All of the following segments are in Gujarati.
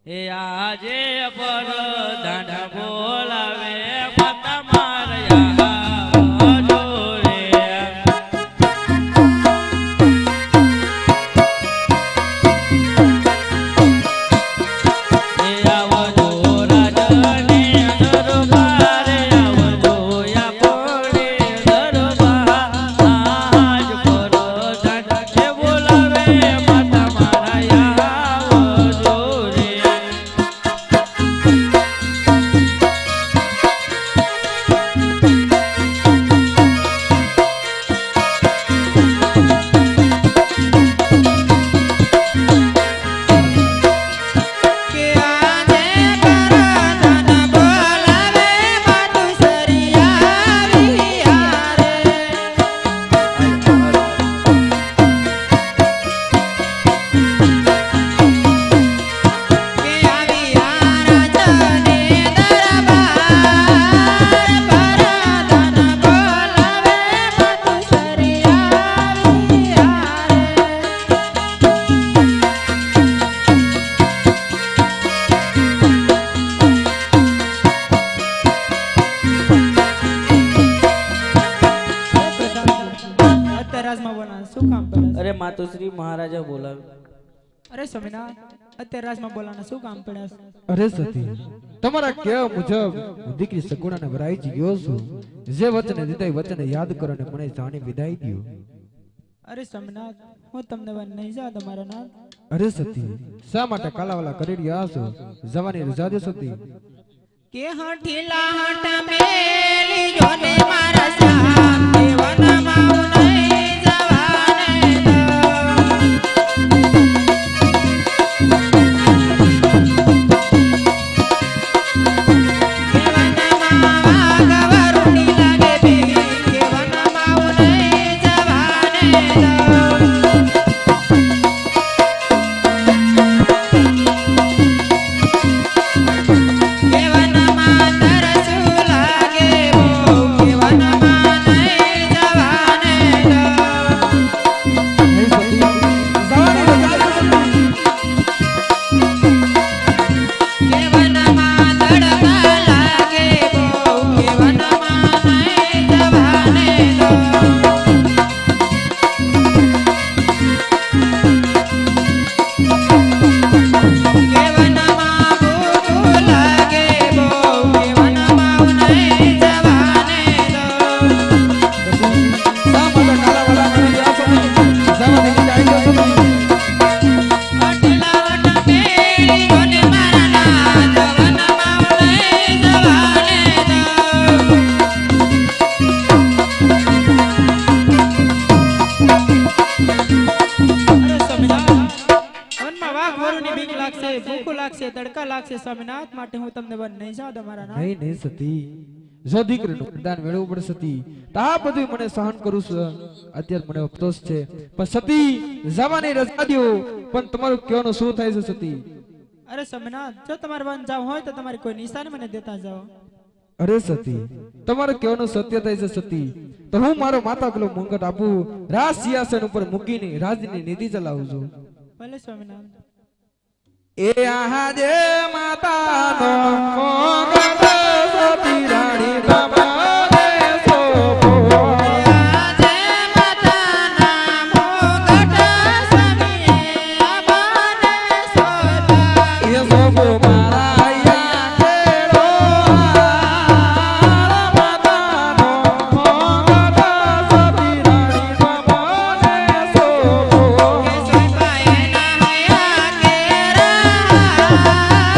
એ આજે પર દાંડા બોલાવે માતા મારયા જોરે એ આવજો રાજને દરબારે આવજો આપણે દરબાર આજ પર દાંડા બોલાવે માતા મારયા જોરે अरे मातोश्री महाराजा बोला अरे स्वामीनाथ અત્યારે રાજમાં બોલાના શું કામ પડ્યા? અરે સતી તમારા કેવા મુજબ હું દીકરી સગુણાને વરાઈ ગયો છું. જે વચન દીધા એ વચન યાદ કરો ને મને જાણી વિદાય દો. અરે સ્વામીનાથ હું તમને વન નહીં જા તમારા નાથ. અરે સતી શા માટે કાલાવાલા કરી રહ્યા છો? જવાની રજા દે સતી. કે હઠીલા હઠ મેલી જોને મારા શ્યામ દેવાના માઉ નહીં જવાને તડકા લાગશે સ્વામીનાથ માટે હું તમને વન નહીં જાઉં તમારા નાથ. નહીં નહીં સતી જો દીકરીનું વરદાન મેળવવું પડે સતી તો આ બધું મને સહન કરું છું. અત્યારે મને અફસોસ છે પણ સતી જવાની રજા દો. પણ તમારું કહેવાનું શું થાય છે સતી? અરે સ્વામીનાથ જો તમારે વન જાવ હોય તો તમારી કોઈ નિશાની મને દેતા જાઓ. અરે સતી તમારું કહેવાનું સત્ય થાય છે સતી તો હું મારો માતા પેલો મુંગટ આપું રાજ સિંહાસન ઉપર મૂકીને રાજની નીતિ ચલાવું છું. ભલે સ્વામીનાથ. એ આહાજે માતાનો મોગટ સતી રાણી તમારે સોપો. આજે માતાના મોગટ સ્વામીએ આબાને સોતા. એ સોપો મારા અહીંયા કેળો માતાનો મોગટ સતી રાણી તમારે સોપો. કે સોપાએ ના હયા કેરા માતાના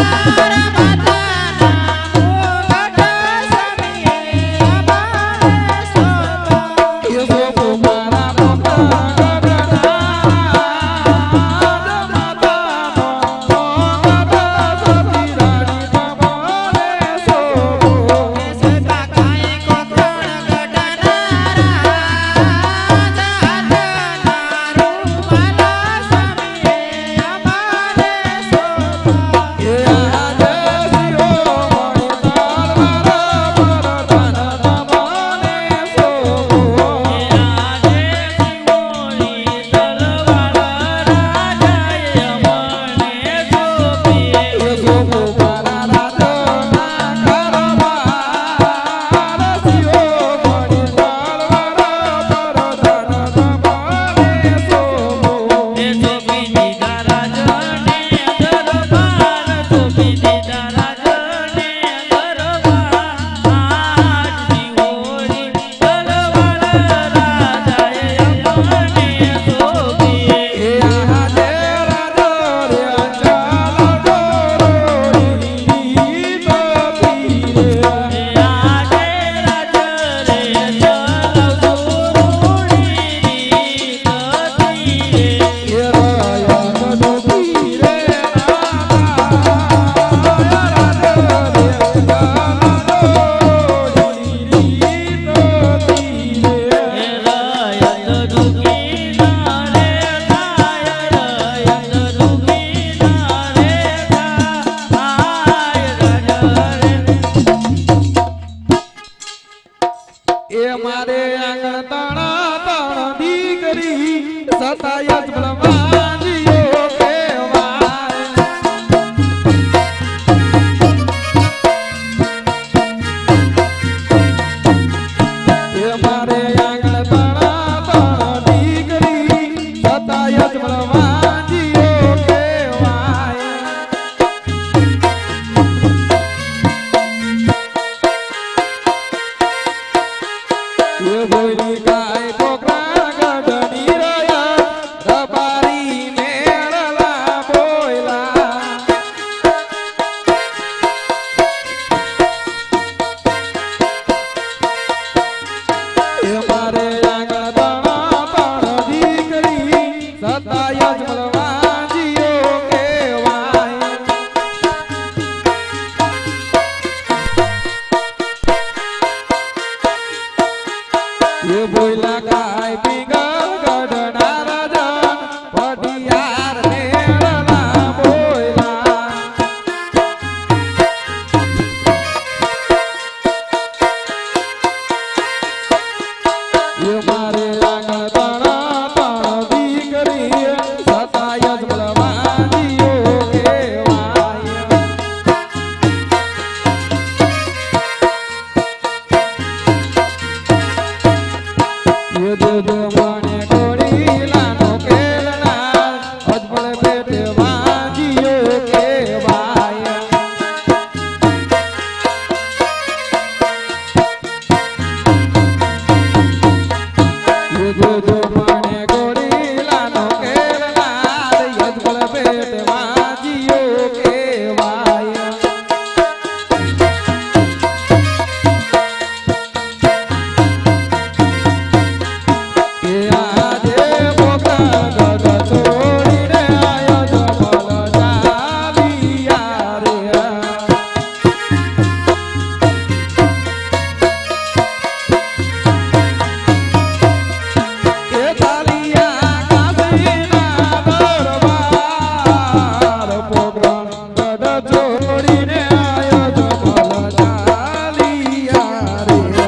પદ છોડીને આયો જો ભલ ચાલિયા રે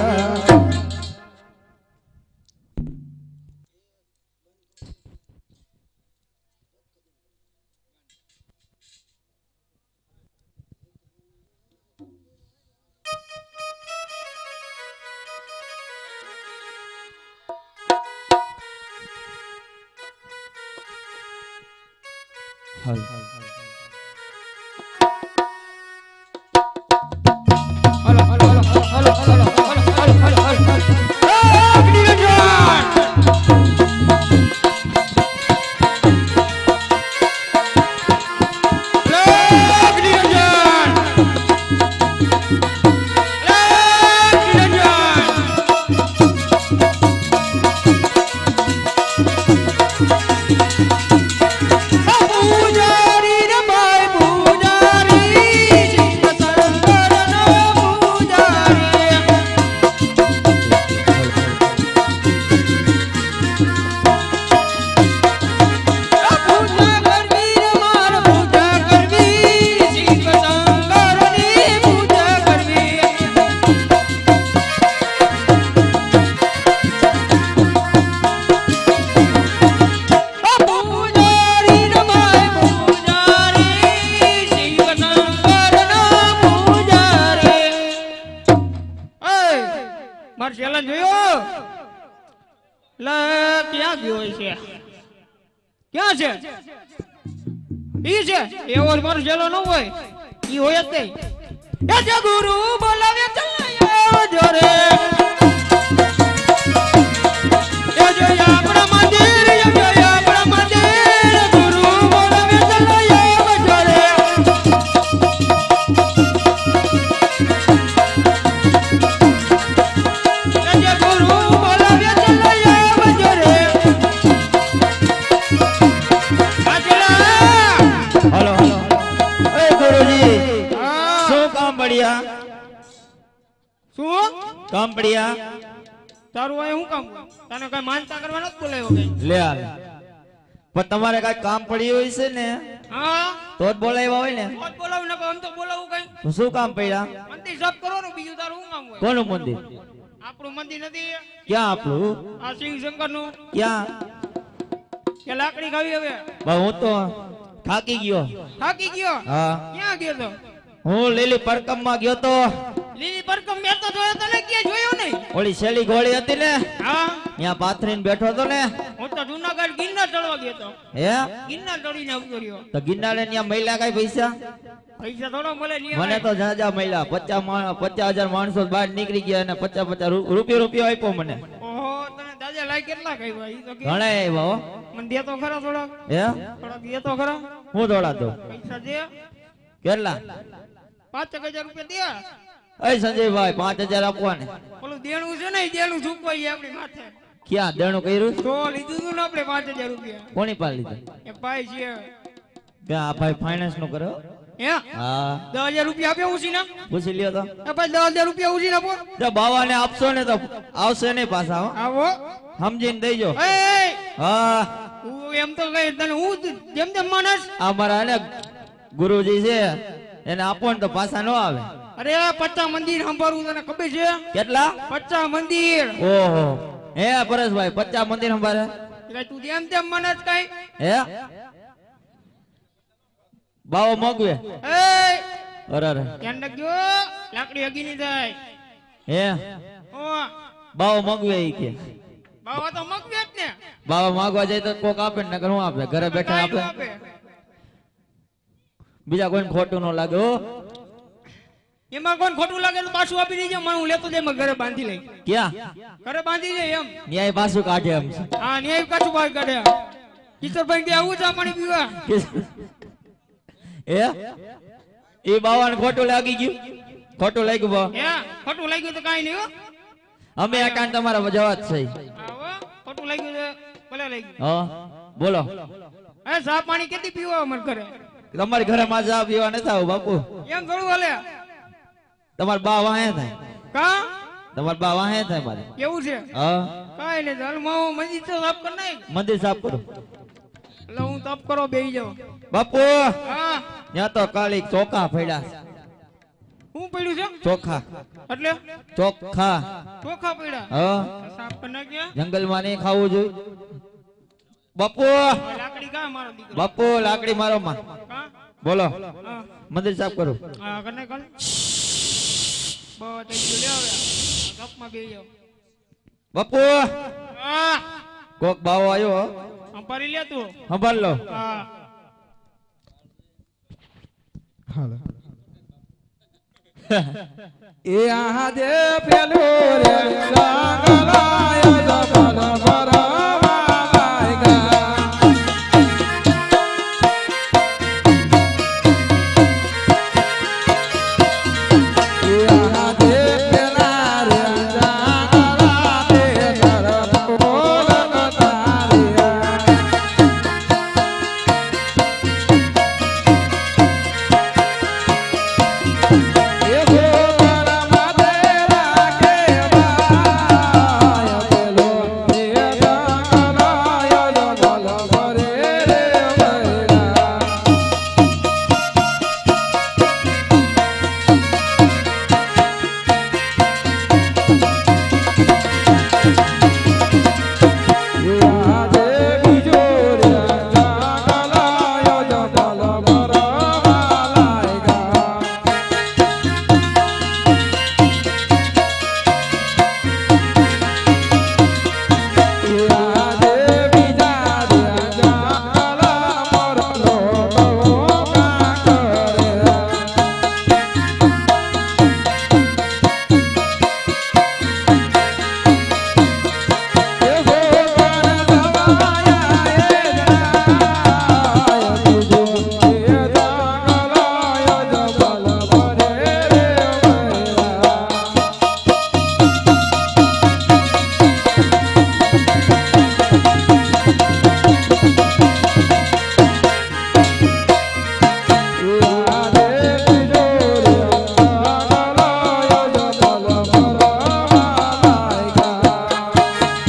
હાલ hello hello hello hello hello hello ક્યાં ગયો છે ક્યાં છે ઈ છે એવો મારો જેલો ન હોય ઈ હોય જ નહીં એ જે ગુરુ બોલાવે ચલાયો જોરે એ જે આપણા મંદિર એ જે આપણા મંદિર ગુરુ બોલાવે ચલાયો જોરે એ જે ગુરુ બોલાવે ચલાયો જોરે હલો હલો એ ગુરુજી શું કામ પડ્યા શું કામ પડ્યા તારું આ શું કામ તને કઈ માનતા કરવા નથી બોલાયો કઈ લે હાલ પણ તમારે કઈ કામ પડ્યું હોય છે ને હા તો જ બોલાવ્યા હોય ને મોત બોલાવું ને આમ તો બોલાવું કઈ તો શું કામ પડ્યા મંદિર સાફ કરવાનું બીજું તારું શું કામ હોય કોનું મંદિર આપણું મંદિર નથી ક્યાં આપણું આ શિવ શંકર નું ક્યાં કે લાકડી ખાવી હવે ભાઈ હું તો થાકી ગયો થાકી ગયો હા ક્યાં ગયો તો હું લીલી પરકમ માં ગયો તો લીલી પરકમ મેં તો જોયો તને ક્યાં જોયો નહીં ઓલી શેલી ઘોડી હતી ને હા ત્યાં પાથરીને બેઠો તો ને હું તો જુનાગઢ ગિરનાર ચડવા ગયો તો હે ગિરનાર ચડીને ઉતર્યો તો ગિરનારે ત્યાં મહિલા કઈ પૈસા પૈસા થોડો મળે નહીં મને તો જાજા મહિલા 50,000 માણસો બહાર નીકળી ગયા અને 50 રૂપિયો આપ્યો મને ઓહો તને દાદા લાઈ કેટલા કઈ ભાઈ તો કે ઘણા આવ્યા હો મને દે તો ખરા થોડા હે થોડા દે તો ખરા હું દોડાતો પૈસા દે કેટલા 5,000 રૂપિયા દે એ સંજયભાઈ 5,000 આપવાને ઓલું દેણું છે ને ઈ દેણું ચૂકવાય આપણી માથે ક્યાં દેણું કર્યું તો લીધું તું ને આપણે 5,000 રૂપિયા કોની પાસે લીધું એ ભાઈ છે ક્યાં આ ભાઈ ફાઇનાન્સ નું કરો હે હા 10,000 રૂપિયા આપ્યા ઉસી ના પૂછી લ્યો તો એ ભાઈ 10,000 રૂપિયા ઉસી ના બોલ જો બાવાને આપશો ને તો આવશે નહીં પાછા હો આવો સમજીને દેજો એ હા હું એમ તો કઈ તને હું જેમ તેમ માણસ આ મારા ને ગુરુજી છે એને આપો ને તો પાછા ન આવે અરે 50 મંદિર સંભાળવું તને ખબર છે કેટલા 50 મંદિર ઓહો હે પરેશભાઈ 50 મંદિર સંભાળે એટલે તું જેમ તેમ માણસ કઈ હે બાવો મગવે એ અરે અરે ધ્યાન રાખજો લાકડી હગી ની થાય હે ઓ બાવો મગવે ઈ કે બાવા તો મગવે જ ને બાવા માંગવા જાય તો કોક આપે ને નકર હું આપે ઘરે બેઠા આપે બીજા કોઈને ખોટું ન લાગે હો એમાં કોણ ખોટું લાગે તો પાછું આપી દેજો મને હું લેતો જઈ ઘરે બાંધી લઈ ક્યાં ઘરે બાંધી જાય એમ ન્યાય પાછું કાઢે એમ છે. હા ન્યાય પાછું બહાર કાઢે કિશોરભાઈ કે આવું ચા પાણી પીવા હે એ બાવાને ખોટું લાગી ગયું ખોટું લાગ્યું બા હે ખોટું લાગ્યું તો કાઈ નહીં હો અમે અટાણ તમારા જવાબ છે આવો ખોટું લાગ્યું તો ભલે લાગ્યું હા બોલો એ ચા પાણી કેટલી પીવા મને ઘરે તમારી ઘરે માં ચા પીવા નથી આવું બાપુ એમ થોડું હાલે તમાર બા વાહે થાય કા તમાર બા વાહે થાય મારે એવું છે હા કાઈ નહીં હાલ માવો મંદિર તો સાફ કર નાખ મંદિર સાફ કરો એટલે હું તપ કરો બેહી જાઉં. બાપુ હા ત્યાં તો કાળી ચોખા પડ્યા છે. હું પડ્યું છે ચોખા એટલે ચોખા ચોખા પડ્યા. હા સાફ કરી નાખ્યા. જંગલમાં નહીં ખાવું જોઈએ. બાપુ લાકડી કા મારો દીકરો. બાપુ લાકડી મારો માં કા બોલો હા મંદિર સાફ કરું. હા કને કને બહુ થઈ ગયું લે હવે કપમાં બેહી જાવ. બાપુ હા કોક બાવો આવ્યો હો. અંપારી લે તું. સંભાળ લો. હા હાલો એ આહા દે પેલો રે સાગલાય જબલ ભરવાય ગા એ આહા દે પેલા રે સાગલા તે તરફ બોલ કતારિયા એ ગોબર માતેરા કે બાય પેલો એ સાગલાય જબલ ભરે રે વૈરા આજે બીજો રે સાગલાય જબલ ભરવાય ગા આજે બીજા રે સાગલા મોરલો કા કરે એ ગોબર દવાયા એ જાય તુજો એ સાગલાય જબલ ભરે રે વૈરા આજે બીજો રે સાગલાય જબલ ભરવાય ગા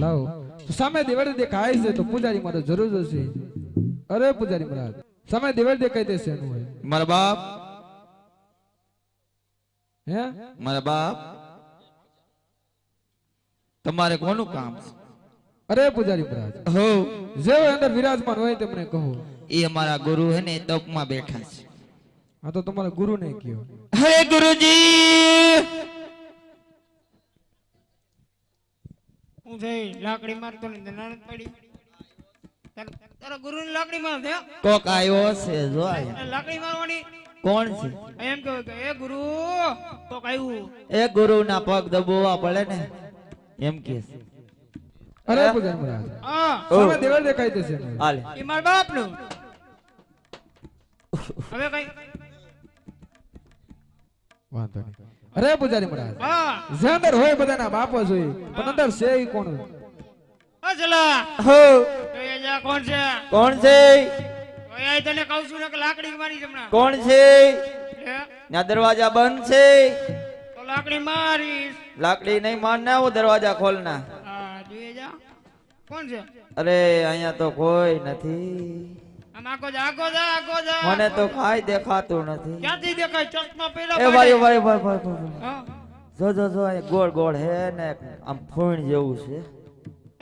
લાવો તો સામે દિવાળી દેખાય છે તો પૂજારી મારે જરૂર હશે. અરે પૂજારી મહારાજ સામે દિવાળી દેખાય તે શેનું હોય મારા બાપ હે મારા બાપ તમારે કોનું કામ છે? અરે પૂજારી મહારાજ હો જેવો અંદર વિરાજમાન હોય તેમને કહો. એ અમારા ગુરુ હે ને તપમાં બેઠા છે. આ તો તમારા ગુરુ ને કયો. હે ગુરુજી હું થઈ લાકડી મારતો ને નાનત પડી. તારા ગુરુ ની લાકડી માર છે. કોક આવ્યો છે જો આયા. લાકડી મારવાની કોણ છે? એમ કહેવાય કે એ ગુરુ તો આવ્યું. એ ગુરુ ના પગ દબોવા પડે ને એમ કે છે. અરે પૂજારી મહારાજ હા સામે દિવાળી દેખાય તે શેનું હોય? હાલે એ મારા બાપ નું. હવે કઈ વાંધો નહીં અરે પૂજારી મહારાજ હા જે અંદર હોય બધાના બાપો જોઈએ પણ અંદર છે ઈ કોણ? અચલા હો એ જા કોણ છે? કોણ છે? ઓય તને કહું છું ને કે લાકડી મારી જમણા. કોણ છે? હે? ના દરવાજા બંધ છે. તો લાકડી મારીશ. લાકડી નહીં મારના હું દરવાજા ખોલના. હા જોઈ જા. કોણ છે? અરે અહીંયા તો કોઈ નથી. આમ આગો જા આગો જા આગો જા. મને તો કાંઈ દેખાતું નથી. ક્યાંથી દેખાય? ચશ્મા પહેલા એ ભાઈ ભાઈ ભાઈ ભાઈ ભાઈ. હા જો જો જો અહીં ગોળ ગોળ હે ને આમ ફૂણ જેવું છે.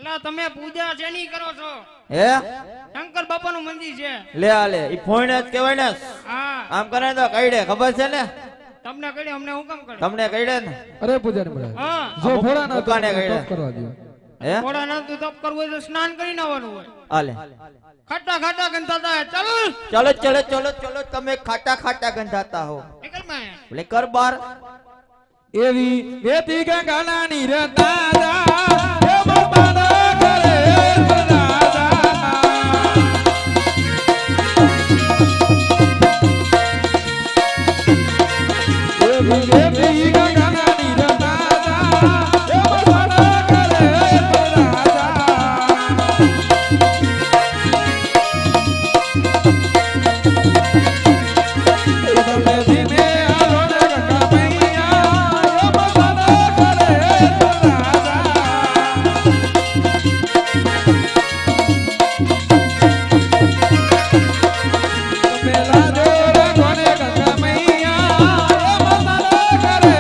એલા તમે પૂજા શેની કરો છો? હે શંકર બાપાનું મંદિર છે. લે આ લે ઈ ફૂણ જ કહેવાય ને. હા આમ કરે તો કઈડે ખબર છે ને? તમને કઈ અમને હું કામ કરે? તમને કઈડે ને? અરે પૂજારી મહારાજ હા જો ભોળાનાથ મુકાને ગયડા. તપ કરવા દો. હે થોડા ના તું તપ કરવું હોય તો સ્નાન કરીને આવવાનું હોય. આ લે ખાટા ખાટા ગંધાતા હે. ચાલ ચલો ચલો ચલો ચલો તમે ખાટા ખાટા ગંધાતા હો. નીકળ માં. એટલે કર બાર. એવી વેતી ગંગાના નીરતા જા એ બાબાના ઘરે રાજા એવી વેતી ગંગાના નીરતા જા એ બાબાના ઘરે રાજા તમે ધીમે આલો ને ગંગા મૈયા એ બાબાના ઘરે રાજા મેલા દેવ કોને ગંગા મૈયા એ બાબાના ઘરે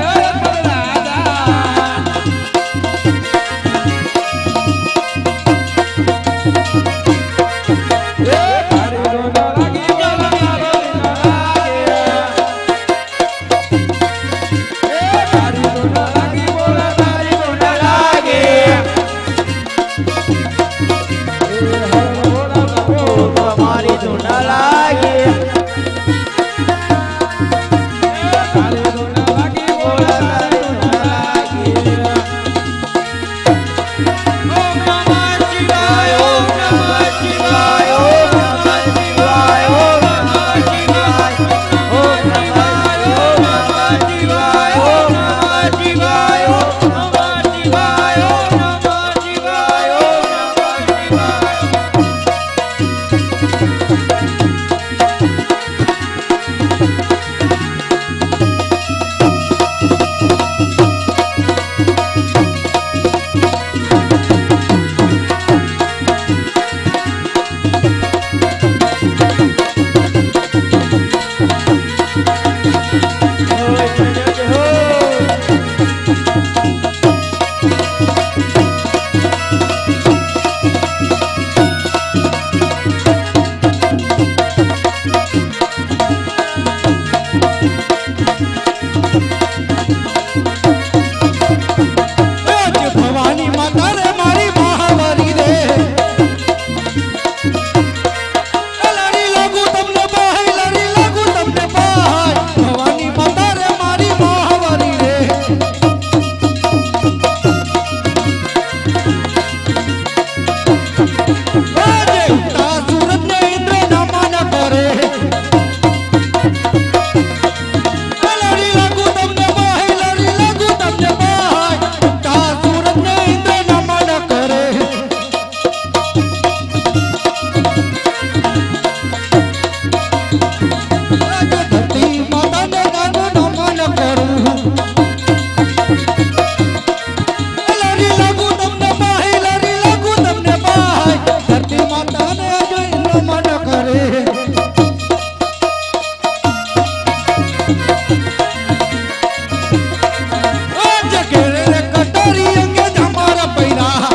રાજા એ તારી ડોડા લાગી બોલા તારી ડોડા લાગી બોલા તારી ડોડા લાગે એ હર બોલા નમો મારી ધૂના લાગે તારી ડોડા લાગી બોલા તારી ડોડા લાગે ઓમ નમઃ શિવાય ઓમ નમઃ શિવાય ઓમ નમઃ શિવાય ઓમ નમઃ શિવાય ઓમ નમઃ શિવાય ઓમ નમઃ શિવાય ઓમ નમઃ શિવાય ઓમ નમઃ શિવાય ઓમ ભવાની માતા રે મારી મહાવરી રે લડી લાગુ તમને બાય લડી લાગુ તમને બાય ભવાની માતા રે મારી મહાવરી રે આજે તા સુરત ને ઇન્દ્ર નમન કરે લડી લાગુ તમને બાય લડી લાગુ તમને બાય તા સુરત ને ઇન્દ્ર નમન કરે આજે ધરતી માતાને ગાનું નમન કરું લડી લાગુ તમને બાય લડી લાગુ તમને બાય ધરતી માતાને આજે નમન કરે આજે ઘેરે રે કટારી અંગે તમારા પૈરા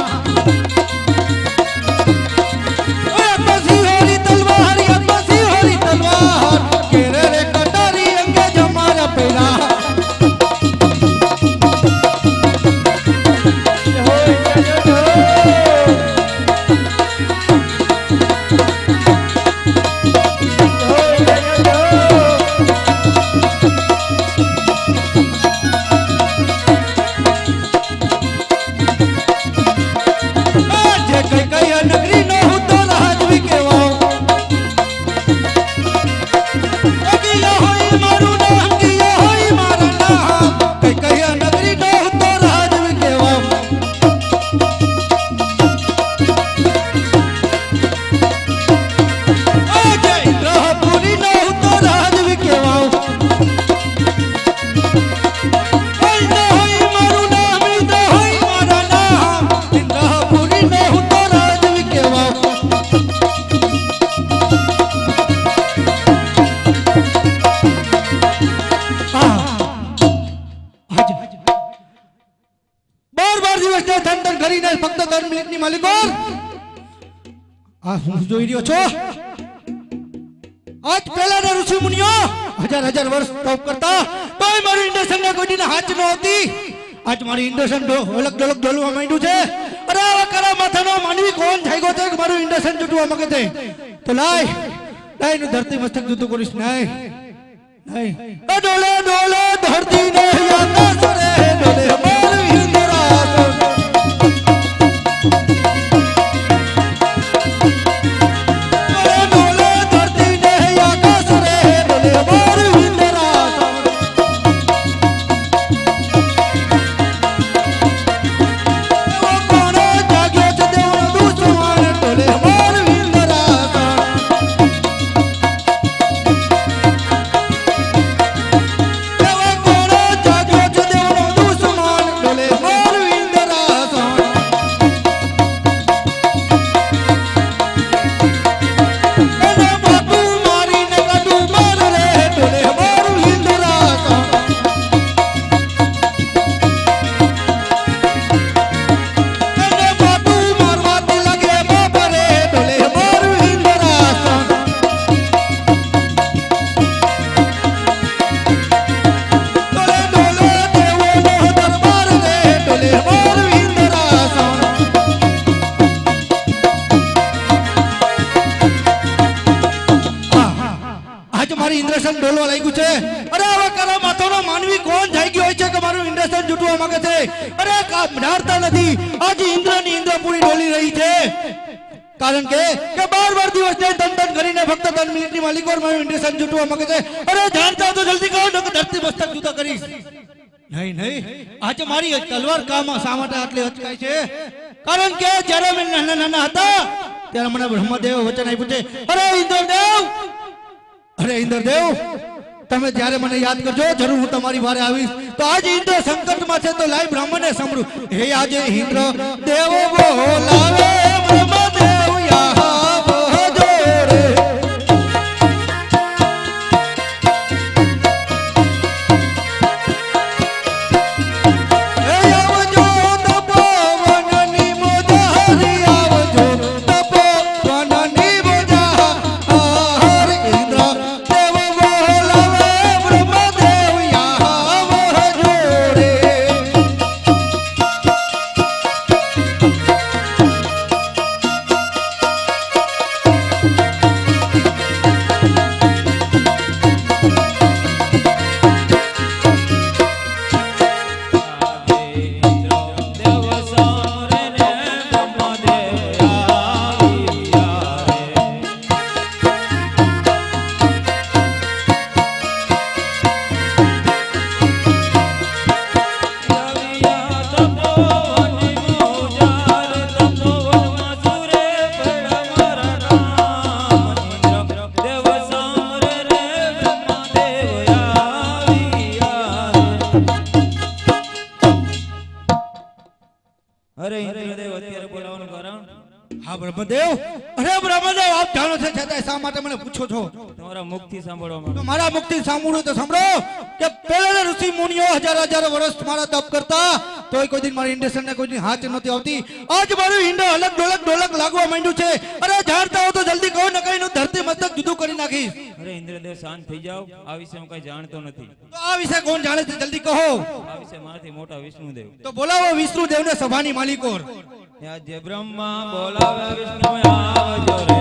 ઓય પછી હોરી તલવાર યા પછી હોરી તલવાર ઘેરે રે કટારી અંગે તમારા પૈરા આજે કઈ કઈ નગરી નો હું તો રાજવી કેવાઉં અગિયા હોય મારું નામ ગિયા હોય મારા નામ કઈ આ હું જોઈ રહ્યો છો આજ પહેલાના ઋષિ મુનિઓ હજાર હજાર વર્ષ તપ કરતા તોય મારું ઇન્ડક્શન ના કોઈની હાથ ન હતી. આજ મારી ઇન્ડક્શન અલગ અલગ ડોલવા માંડ્યું છે. અરે આવા કરા માથાનો માનવી કોણ થઈ ગયો છે કે મારું ઇન્ડક્શન જૂટવા માંગે છે? તો લાય લાય નું ધરતી મસ્તક જૂતું કરીશ નહીં નહીં. ડોલે ડોલે ધરતી ને આકાશ રે ડોલે મારું ઇન્દ્રાસન. ઇન્દ્રસન ડોલવા લાગ્યું છે. અરે આવા કરા માથાનો માનવી કોણ થઈ ગયો હોય છે કે મારું ઇન્દ્રસન જૂટવા માંગે છે? અરે ધારતા નથી આજે ઇન્દ્રની ઇન્દ્રપુરી ડોલી રહી છે. કારણ કે 12 દિવસ ધન ધન કરીને ફક્ત 3 મિનિટની માલિકોર મારું ઇન્દ્રસન જૂટવા માંગે છે. અરે જાણતા તો જલ્દી કહો ને કે ધરતી મસ્તક જૂતા કરીશ. નહીં નહીં આજે મારી તલવાર કામ શા માટે આટલી અચકાય છે? કારણ કે જ્યારે અમે નાના નાના હતા ત્યારે મને બ્રહ્મદેવ વચન આપ્યું છે. અરે ઇન્દ્રદેવ તમે જ્યારે મને યાદ કરજો જરૂર હું તમારી વારે આવીશ. તો આજે ઇન્દ્ર સંકટમાં છે તો લાઈ બ્રાહ્મણને સાંભળું. હે આજે ઇન્દ્ર દેવ બોલાવે બ્રહ્મદેવ આવો જોરે. હે આવજો તપોવનની મોજારી આવજો તપોવનની મોજારી. ઇન્દ્ર દેવ બોલાવે બ્રહ્મદેવ આવો જોરે. અરે ઇન્દ્રદેવ અત્યારે બોલાવવાનું કારણ? હા બ્રહ્મદેવ. અરે બ્રહ્મદેવ આપ જાણો છો છતાં શા માટે મને પૂછો છો? તમારા મુખથી સાંભળવા માંગુ. તો મારા મુખથી સાંભળો તો સાંભળો કે પહેલાના ઋષિ મુનિઓ હજાર હજાર વર્ષ મારા તપ કરતા તોય કોઈ દિન મારી ઇન્ડક્શન ને કોઈ દિન હાથ નહોતી આવતી. આજ મારું ઇન્ડર અલગ ડોલક લાગવા માંડ્યું છે. અરે જાણતા હો તો જલ્દી કહો ને કઈ નું ધરતી મસ્તક જુદું કરી નાખીશ. અરે ઇન્દ્રદેવ શાંત થઈ જાઓ. આ વિશે હું કઈ જાણતો નથી. તો આ વિશે કોણ જાણે છે જલ્દી કહો. આ વિશે મારાથી મોટા વિષ્ણુદેવ. તો બોલાવો વિષ્ણુદેવ ને સભાની માલિકોર. આજે બ્રહ્મા બોલાવે વિષ્ણુ આવજો રે.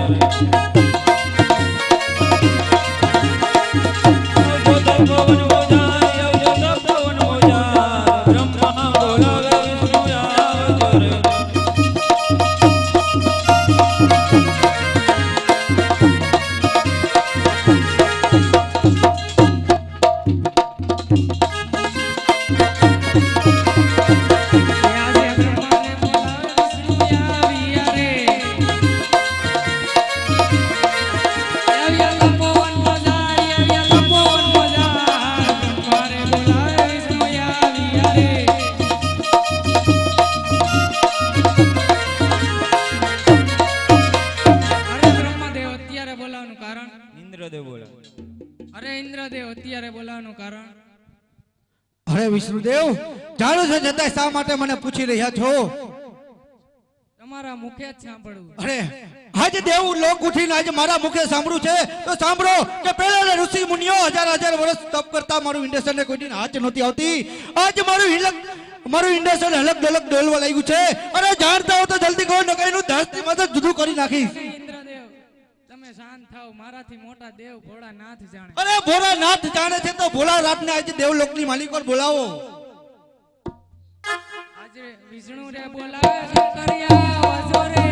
આવજો તપોવન મોજારી, આવજો તપોવન મોજારી. બ્રહ્મા બોલાવે વિષ્ણુ આવજો રે. ઇન્દ્રદેવ બોલે. અરે ઇન્દ્રદેવ અત્યારે બોલાવવાનું કારણ? અરે વિષ્ણુદેવ જાણો છો છતાં શા માટે મને પૂછી રહ્યા છો? તમારા મુખે જ સાંભળવું. અરે આજે દેવ લોક ઉઠીને આજે મારા મુખે સાંભળ્યું છે તો સાંભળો કે પહેલા ઋષિ મુનિઓ હજાર વર્ષ તપ કરતા મારું ઇન્ડસ્ટ્રી ને કોઈ દિન હાથ નહોતી આવતી. આજ મારું ઇન્ડસ્ટ્રી હલક ડલક ડોલવા લાગ્યું છે. અરે જાણતા હો તો જલ્દી કહો ને કઈનું ધરતી માં જુદું કરી નાખીશ. ઇન્દ્રદેવ તમે શાંત થાઓ. મારાથી મોટા દેવ ભોળાનાથ જાણે. અરે ભોળાનાથ જાણે છે તો ભોળાનાથ ને આજે દેવલોકની માલિકો બોલાવો. આજે વિષ્ણુ રે બોલાવે શંકરિયા વજો રે.